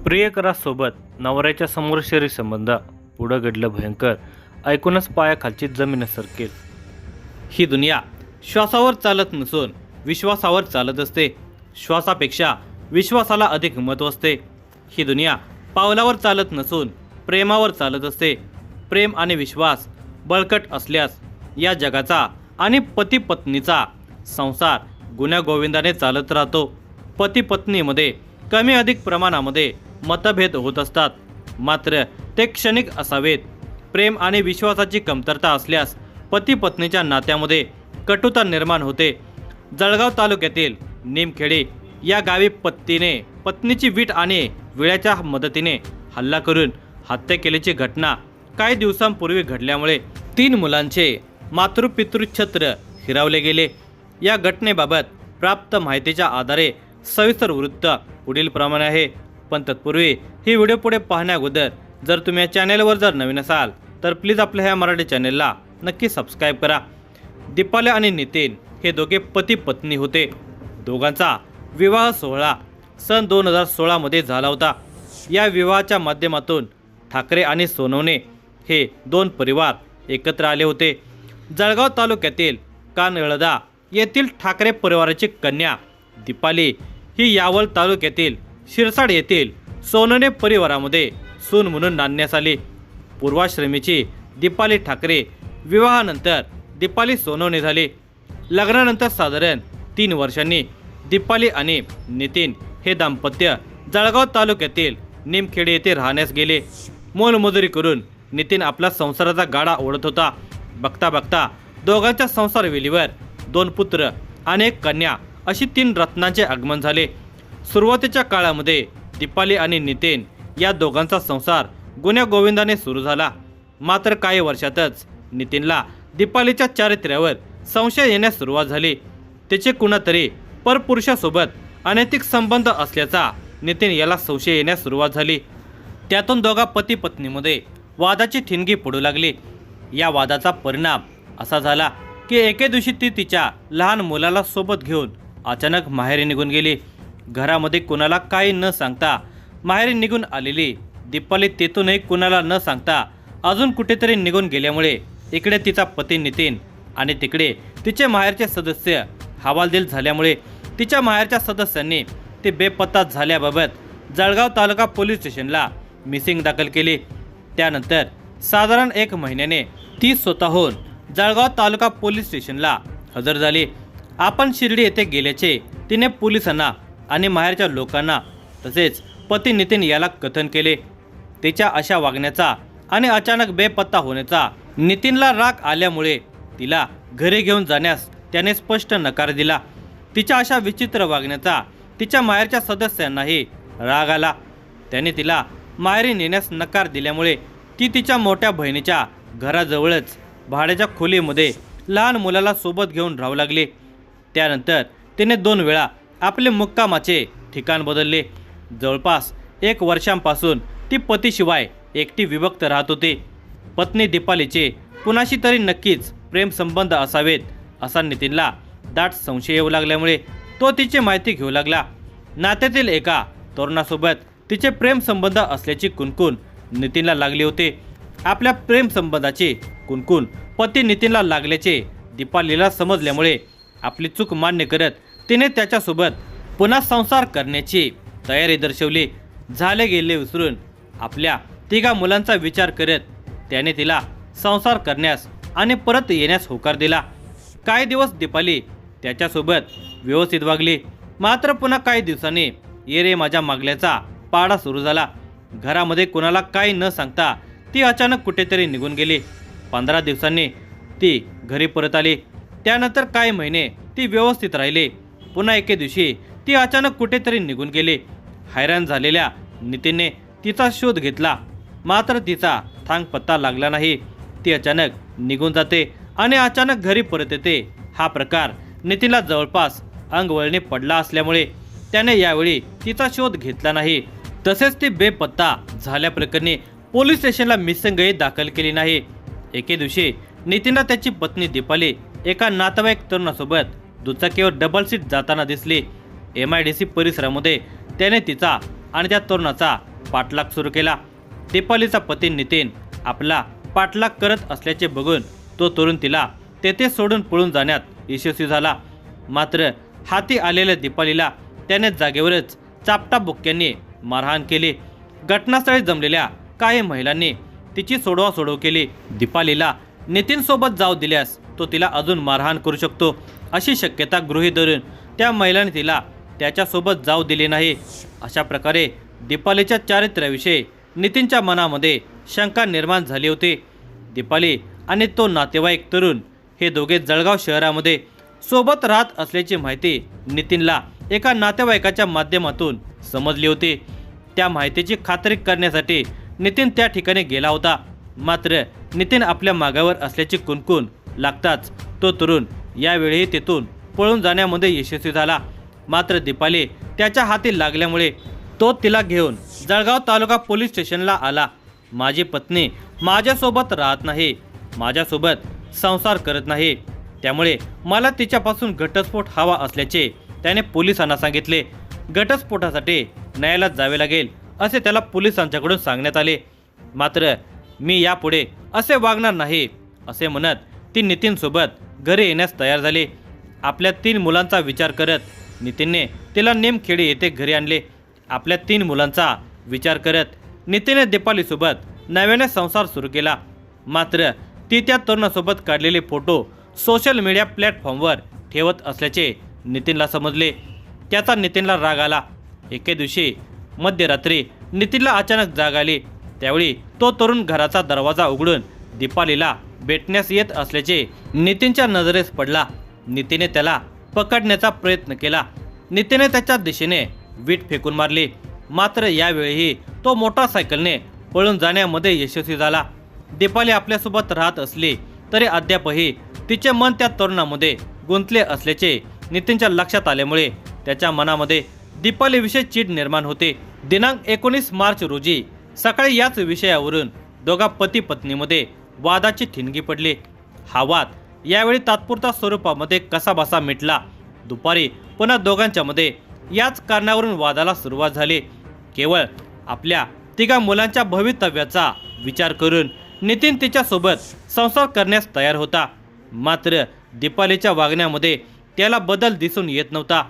प्रियकरासोबत नवऱ्याच्या समोर शरीर संबंध, पुढं घडलं भयंकर, ऐकूनच पायाखालची जमीन सरकेल। ही दुनिया श्वासावर चालत नसून विश्वासावर चालत असते। श्वासापेक्षा विश्वासाला अधिक महत्त्व असते। ही दुनिया पावलावर चालत नसून प्रेमावर चालत असते। प्रेम आणि विश्वास बळकट असल्यास या जगाचा आणि पती पत्नीचा संसार गुण्यागोविंदाने चालत राहतो। पती पत्नीमध्ये कमी अधिक प्रमाणामध्ये मतभेद होत असतात, मात्र ते क्षणिक असावेत। प्रेम आणि विश्वासाची कमतरता असल्यास पती पत्नीच्या नात्यामध्ये कटुता निर्माण होते। जळगाव तालुक्यातील निमखेडे या गावी पतीने पत्नीची वीट आणि विळ्याच्या मदतीने हल्ला करून हत्या केल्याची घटना काही दिवसांपूर्वी घडल्यामुळे 3 मुलांचे मातृपितृछत्र हिरावले गेले। या घटनेबाबत प्राप्त माहितीच्या आधारे सविस्तर वृत्त पुढील प्रमाणे आहे। पण तत्पूर्वी ही व्हिडिओ पुढे पाहण्याअगोदर जर तुम्ही या चॅनलवर जर नवीन असाल तर प्लीज आपल्या ह्या मराठी चॅनलला नक्की सबस्क्राईब करा। दीपाली आणि नितीन हे दोघे पती पत्नी होते। दोघांचा विवाह सोहळा सन 2016 मध्ये झाला होता। या विवाहाच्या माध्यमातून ठाकरे आणि सोनवणे हे 2 परिवार एकत्र आले होते। जळगाव तालुक्यातील कानळदा येथील ठाकरे परिवाराची कन्या दीपाली ही यावल तालुक्यातील शिरसाड येथील सोनवणे परिवारामध्ये सून म्हणून नांदण्यास आली। पूर्वाश्रमीची दीपाली ठाकरे विवाहानंतर दीपाली सोनवणे झाली। लग्नानंतर साधारण 3 वर्षांनी दीपाली आणि नितीन हे दाम्पत्य जळगाव तालुक्यातील निमखेडे येथे राहण्यास गेले। मोलमजुरी करून नितीन आपला संसाराचा गाडा ओढत होता। बघता बघता दोघांच्या संसार वेलीवर 2 पुत्र आणि 1 कन्या अशी 3 रत्नांचे आगमन झाले। सुरुवातीच्या काळामध्ये दीपाली आणि नितीन या दोघांचा संसार गुण्यागोविंदाने सुरू झाला, मात्र काही वर्षातच नितीनला दीपालीच्या चारित्र्यावर संशय येण्यास सुरुवात झाली। तिचे कुणातरी परपुरुषासोबत अनैतिक संबंध असल्याचा नितीन याला संशय येण्यास सुरुवात झाली। त्यातून दोघा पती पत्नीमध्ये वादाची ठिणगी पडू लागली। या वादाचा परिणाम असा झाला की एके दिवशी ती तिच्या लहान मुलाला सोबत घेऊन अचानक माहेरी निघून गेली। घरामध्ये कुणाला काही न सांगता माहेरी निघून आलेली दीपाली तेथूनही कुणाला न सांगता अजून कुठेतरी निघून गेल्यामुळे इकडे तिचा पती नितीन आणि तिकडे तिचे माहेरचे सदस्य हवालदिल झाल्यामुळे तिच्या माहेरच्या सदस्यांनी ते बेपत्ता झाल्याबाबत जळगाव तालुका पोलीस स्टेशनला मिसिंग दाखल केली। त्यानंतर साधारण 1 महिन्याने ती स्वतःहून जळगाव तालुका पोलीस स्टेशनला हजर झाली। आपण शिर्डी येथे गेल्याचे तिने पोलिसांना आणि माहेरच्या लोकांना तसेच पती नितीन याला कथन केले। तिच्या अशा वागण्याचा आणि अचानक बेपत्ता होण्याचा नितीनला राग आल्यामुळे तिला घरी घेऊन जाण्यास त्याने स्पष्ट नकार दिला। तिच्या अशा विचित्र वागण्याचा तिच्या माहेरच्या सदस्यांनाही राग आला। त्याने तिला माहेरी नेण्यास नकार दिल्यामुळे ती तिच्या मोठ्या बहिणीच्या घराजवळच भाड्याच्या खोलीमध्ये लहान मुलाला सोबत घेऊन राहू लागली। त्यानंतर तिने 2 वेळा आपले मुक्कामाचे ठिकाण बदलले। जवळपास 1 वर्षांपासून ती पतीशिवाय एकटी विभक्त राहत होती। पत्नी दीपालीचे कुणाशी तरी नक्कीच प्रेम संबंध असावेत असा नितीनला दाट संशय येऊ लागल्यामुळे तो तिची माहिती घेऊ लागला। नात्यातील एका तरुणासोबत तिचे प्रेम संबंध असल्याची कुणकुण नितीनला लागली होती। आपल्या प्रेम संबंधाची कुणकुण पती नितीनला लागल्याचे दीपालीला समजल्यामुळे आपली चूक मान्य करत तिने त्याच्यासोबत पुन्हा संसार करण्याची तयारी दर्शवली। झाले गेले विसरून आपल्या 3 मुलांचा विचार करत त्याने तिला संसार करण्यास आणि परत येण्यास होकार दिला। काही दिवस दीपाली त्याच्यासोबत व्यवस्थित वागली, मात्र पुन्हा काही दिवसांनी ये रे माझ्या मागल्याचा पाडा सुरू झाला। घरामध्ये कुणाला काही न सांगता ती अचानक कुठेतरी निघून गेली। 15 दिवसांनी ती घरी परत आली। त्यानंतर काही महिने ती व्यवस्थित राहिली। पुन्हा एके दिवशी ती अचानक कुठेतरी निघून गेली। हैराण झालेल्या नितीनने तिचा शोध घेतला, मात्र तिचा थांग पत्ता लागला नाही। ती अचानक निघून जाते आणि अचानक घरी परत येते। हा प्रकार नितीनला जवळपास अंगवळणी पडला असल्यामुळे त्याने यावेळी तिचा शोध घेतला नाही। तसेच ती बेपत्ता झाल्याप्रकरणी पोलीस स्टेशनला मिसिंगही दाखल केली नाही। एके दिवशी नितीनला त्याची पत्नी दीपाली एका नातेवाईक तरुणासोबत दुचाकीवर डबल सीट जाताना दिसली। MIDC परिसरामध्ये त्याने तिचा आणि त्या तरुणाचा पाठलाग सुरू केला। दीपालीचा पती नितीन आपला पाठलाग करत असल्याचे बघून तो तरुण तिला तेथे सोडून पळून जाण्यात यशस्वी झाला। मात्र हाती आलेल्या दीपालीला त्याने जागेवरच चापटा बुक्क्यांनी मारहाण केली। घटनास्थळी जमलेल्या काही महिलांनी तिची सोडवासोडव केली। दीपालीला नितीन सोबत जाऊ दिल्यास तो तिला अजून मारहाण करू शकतो अशी शक्यता गृहीत धरून त्या महिलांनी तिला त्याच्यासोबत जाऊ दिले नाही। अशा प्रकारे दीपालीच्या चारित्र्याविषयी नितीनच्या मनामध्ये शंका निर्माण झाली होती। दीपाली आणि तो नातेवाईक तरुण हे दोघे जळगाव शहरामध्ये सोबत राहत असल्याची माहिती नितीनला एका नातेवाईकाच्या माध्यमातून समजली होती। त्या माहितीची खात्री करण्यासाठी नितीन त्या ठिकाणी गेला होता। मात्र नितीन आपल्या मागावर असल्याची कुणकुण लागताच तो तरुण यावेळी तेथून पळून जाण्यामध्ये यशस्वी झाला। मात्र दीपाली त्याच्या हाती लागल्यामुळे तो तिला घेऊन जळगाव तालुका पोलीस स्टेशनला आला। माझी पत्नी माझ्यासोबत राहत नाही, माझ्यासोबत संसार करत नाही, त्यामुळे मला तिच्यापासून घटस्फोट हवा असल्याचे त्याने पोलिसांना सांगितले। घटस्फोटासाठी न्यायालयात जावे लागेल असे त्याला पोलिसांच्याकडून सांगण्यात आले। मात्र मी यापुढे असे वागणार नाही असे म्हणत ती नितीनसोबत घरी येण्यास तयार झाली। आपल्या 3 मुलांचा विचार करत नितीनने तिला निमखेडी येथे घरी आणले। आपल्या 3 मुलांचा विचार करत नितीनने दीपालीसोबत नव्याने संसार सुरू केला। मात्र ती त्या तरुणासोबत काढलेले फोटो सोशल मीडिया प्लॅटफॉर्मवर ठेवत असल्याचे नितीनला समजले। त्याचा नितीनला राग आला। एके दिवशी मध्यरात्री नितीनला अचानक जाग आली। त्यावेळी तो तरुण घराचा दरवाजा उघडून दीपालीला भेटण्यास येत असल्याचे नितीनच्या नजरेस पडला। नितीनने त्याला पकडण्याचा प्रयत्न केला। नितीनने त्याच्या दिशेने वीट फेकून मारली। मात्र यावेळीही तो मोटारसायकलने पळून जाण्यामध्ये यशस्वी झाला। दीपाली आपल्यासोबत राहत असली तरी अद्यापही तिचे मन त्या तरुणामध्ये गुंतले असल्याचे नितीनच्या लक्षात आल्यामुळे त्याच्या मनामध्ये दीपालीविषयी चीड निर्माण होते। दिनांक 19 मार्च रोजी सकाळी याच विषयावरून दोघा पती पत्नीमध्ये वादाची ठिणगी पडली। हा वाद यावेळी तात्पुरता स्वरूपामध्ये कसाबसा मिटला। दुपारी पुन्हा दोघांच्या मध्ये याच कारणावरून वादाला सुरुवात झाली। केवळ आपल्या 3 मुलांच्या भवितव्याचा विचार करून नितीन तिच्यासोबत संसार करण्यास तयार होता। मात्र दीपालीच्या वागण्यामध्ये त्याला बदल दिसून येत नव्हता।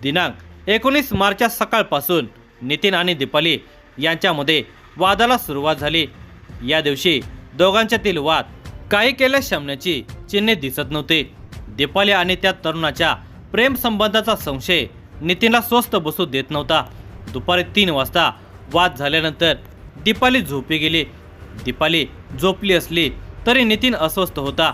दिनांक 19 मार्चच्या सकाळपासून नितीन आणि दीपाली यांच्यामध्ये वादाला सुरुवात झाली। या दिवशी दोघांच्यातील वाद काही केल्या शमण्याची चिन्हे दिसत नव्हते। दीपाली आणि त्या तरुणाच्या प्रेम संबंधाचा संशय नितीनला स्वस्थ बसू देत नव्हता। दुपारी 3 वाजता वाद झाल्यानंतर दीपाली झोपी गेली। दीपाली झोपली असली तरी नितीन अस्वस्थ होता।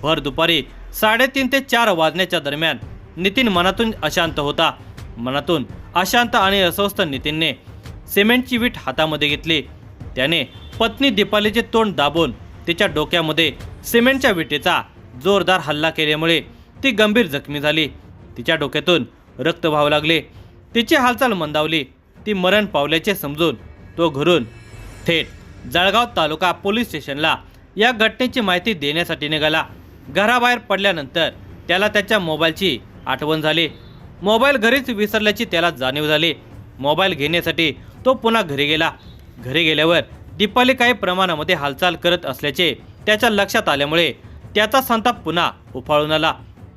भर दुपारी 3:30 ते 4 वाजण्याच्या दरम्यान नितीन मनातून अशांत होता। मनातून अशांत आणि अस्वस्थ नितीनने सिमेंटची वीट हातामध्ये घेतली। त्याने पत्नी दीपालीचे तोंड दाबून तिच्या डोक्यामध्ये सिमेंटच्या विटेचा जोरदार हल्ला केल्यामुळे ती गंभीर जखमी झाली। तिच्या डोक्यातून रक्त वाहू लागले। तिची हालचाल मंदावली। ती मरण पावल्याचे समजून तो घरून थेट जळगाव तालुका पोलीस स्टेशनला या घटनेची माहिती देण्यासाठी निघाला। घराबाहेर पडल्यानंतर त्याला त्याच्या मोबाईलची आठवण झाली। मोबाईल घरीच विसरल्याची त्याला जाणीव झाली। मोबाईल घेण्यासाठी तो पुन्हा घरी गेला। घरी गेल्यावर दीपाली काही प्रमाणामध्ये हालचाल करत असल्याचे त्याच्या लक्षात आल्यामुळे त्याचा संताप पुन्हा उफाळून आला।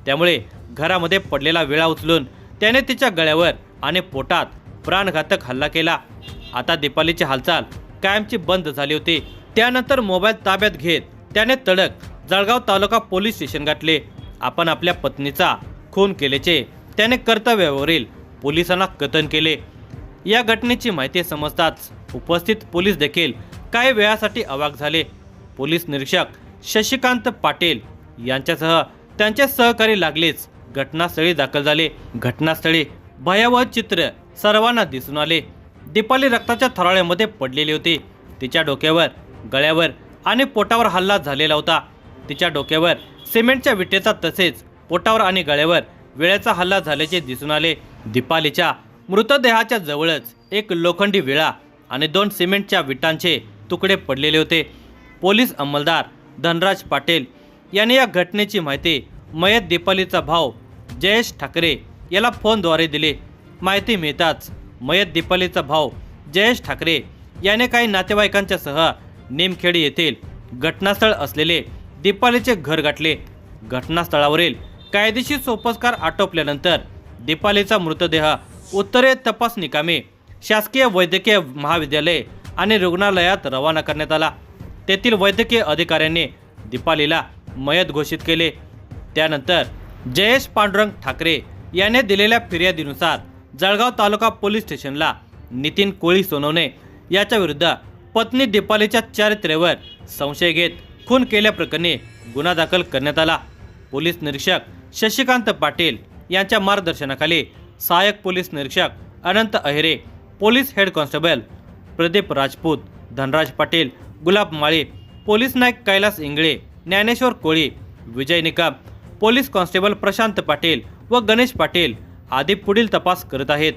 त्यामुळे घरामध्ये पडलेला विळा उचलून त्याने तिच्या गळ्यावर आणि पोटात प्राणघातक हल्ला केला। आता दीपालीची हालचाल कायमची बंद झाली होती। त्यानंतर मोबाईल ताब्यात घेत त्याने तडक जळगाव तालुका पोलीस स्टेशन गाठले। आपण आपल्या पत्नीचा खून केल्याचे त्याने कर्तव्यावरील पोलिसांना कथन केले। या घटनेची माहिती समजताच उपस्थित पोलीस देखील काही वेळासाठी अवाक झाले। पोलीस निरीक्षक शशिकांत पाटील यांच्यासह त्यांचे सहकारी लागलीच घटनास्थळी दाखल झाले। घटनास्थळी भयावह चित्र सर्वांना दिसून आले। दीपाली रक्ताच्या थराळ्यामध्ये पडलेली होती। तिच्या डोक्यावर, गळ्यावर आणि पोटावर हल्ला झालेला होता। तिच्या डोक्यावर सिमेंटच्या विटेचा तसेच पोटावर आणि गळ्यावर विळ्याचा हल्ला झाल्याचे दिसून आले। दीपालीच्या मृतदेहाच्या जवळच एक लोखंडी विळा आणि 2 सिमेंटच्या विटांचे तुकडे पडलेले होते। पोलीस अंमलदार धनराज पाटील यांनी या घटनेची माहिती मयत दीपालीचा भाऊ जयेश ठाकरे याला फोनद्वारे दिली। माहिती मिळताच मयत दीपालीचा भाऊ जयेश ठाकरे याने काही नातेवाईकांच्या सह निमखेडी येथील घटनास्थळ असलेले दीपालीचे घर गाठले. घटनास्थळावरील कायदेशीर सोपस्कार आटोपल्यानंतर दीपालीचा मृतदेह उत्तरे तपासणी कामे शासकीय वैद्यकीय महाविद्यालय आणि रुग्णालयात रवाना करण्यात आला. तेथील वैद्यकीय अधिकाऱ्यांनी दीपालीला मयत घोषित केले. त्यानंतर जयेश पांडुरंग ठाकरे याने दिलेल्या फिर्यादीनुसार जळगाव तालुका पोलीस स्टेशनला नितीन कोळी सोनवणे याच्या विरुद्ध पत्नी दीपालीच्या चारित्र्यावर संशय घेत खून केल्याप्रकरणी गुन्हा दाखल करण्यात आला. पोलीस निरीक्षक शशिकांत पाटील यांच्या मार्गदर्शनाखाली सहाय्यक पोलीस निरीक्षक Anant Ahire, police head constable Pradeep Rajput, Dhanraj Patil, Gulab Mali, police Naik Kailas Ingale, Dnyaneshwar Koli, Vijay Nikam, police constable Prashant Patil व गणेश पाटील आदी पुढील तपास करत आहेत.